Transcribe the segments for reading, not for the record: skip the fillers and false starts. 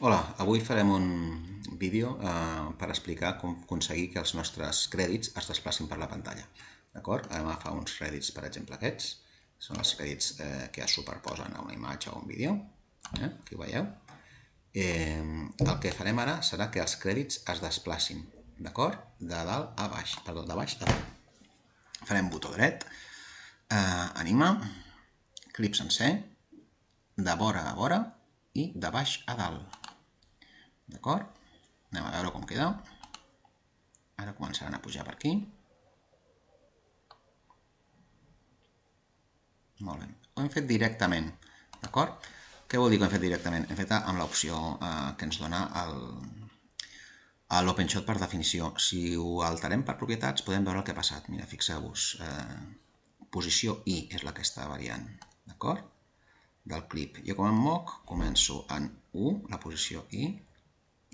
Hola, avui farem un vídeo per explicar com aconseguir que els nostres crèdits es desplacin per la pantalla. D'acord? Anem a agafar uns crèdits, per exemple aquests. Són els crèdits que es superposen a una imatge o un vídeo. Aquí ho veieu. El que farem ara serà que els crèdits es desplacin, d'acord? De dalt a baix, perdó, de baix a dalt. Farem botó dret, anima, clip sencer, de vora a vora i de baix a dalt. D'acord? Anem a veure com queda. Ara començaran a pujar per aquí. Molt bé. Ho hem fet directament. D'acord? Què vol dir que ho hem fet directament? Hem fet amb l'opció que ens dona l'OpenShot per definició. Si ho alterem per propietats podem veure el que ha passat. Mira, fixeu-vos. Posició I és aquesta variant. D'acord? Del clip. Jo com em moc començo en 1, la posició I,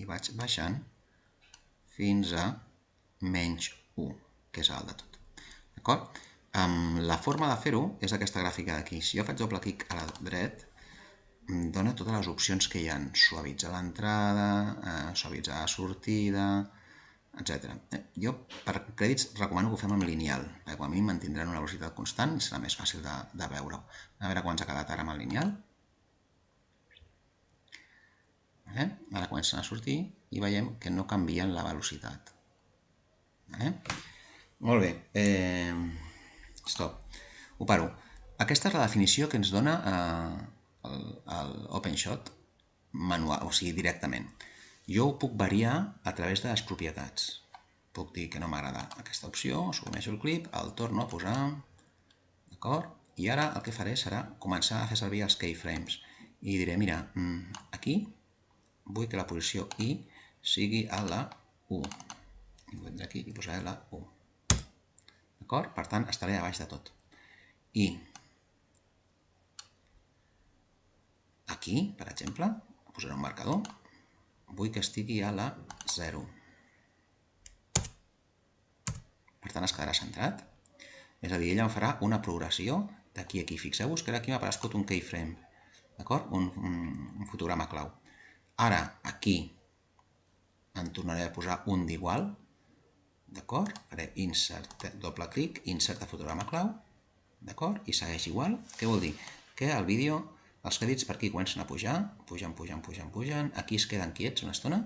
i vaig baixant fins a menys 1, que és el de tot. D'acord? La forma de fer-ho és aquesta gràfica d'aquí. Si jo faig doble clic a la dret, em dona totes les opcions que hi ha. Suavitzar l'entrada, suavitzar la sortida, etc. Jo, per crèdits, recomano que ho fem amb lineal, perquè com a mínim mantindran una velocitat constant i serà més fàcil de veure-ho. A veure quants ha quedat ara amb el lineal. Ara comencen a sortir i veiem que no canvien la velocitat. Molt bé. Stop. Ho paro. Aquesta és la definició que ens dona l'OpenShot manual, o sigui, directament. Jo ho puc variar a través de les propietats. Puc dir que no m'agrada aquesta opció, suprimeixo el clip, el torno a posar, d'acord? I ara el que faré serà començar a fer servir els keyframes. I diré, mira, aquí vull que la posició I sigui a la 1. I vindré aquí i posaré la 1. D'acord? Per tant, estaré a baix de tot. I aquí, per exemple, posaré un marcador, vull que estigui a la 0. Per tant, es quedarà centrat. És a dir, ella em farà una progressió d'aquí a aquí. Fixeu-vos que aquí m'ha aparegut un keyframe, d'acord? Un fotograma clau. Ara, aquí, en tornaré a posar un d'igual, d'acord? Faré insert, doble clic, insert a fotograma clau, d'acord? I segueix igual. Què vol dir? Que el vídeo, els crèdits per aquí comencen a pujar, pugen, aquí es queden quiets una estona,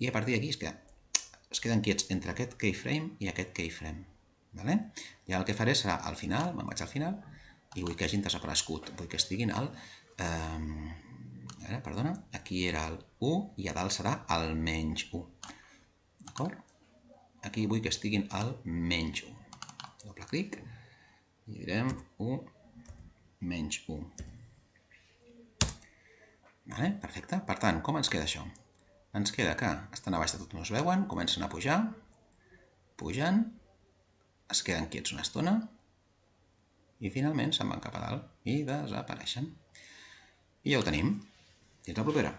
i a partir d'aquí es queden quiets entre aquest keyframe i aquest keyframe. Vale? I el que faré serà al final, me'n vaig al final, i vull que hagin desaparegut, vull que estiguin al... perdona, aquí era el 1 i a dalt serà el menys 1. D'acord? Aquí vull que estiguin al menys 1. Doble clic i direm 1 menys 1. Vale? Perfecte. Per tant, com ens queda això? Ens queda que estan a baix de tot, no es veuen, comencen a pujar, pugen, es queden quiets una estona i finalment se'n van cap a dalt i desapareixen. I ja ho tenim. Fins la propera.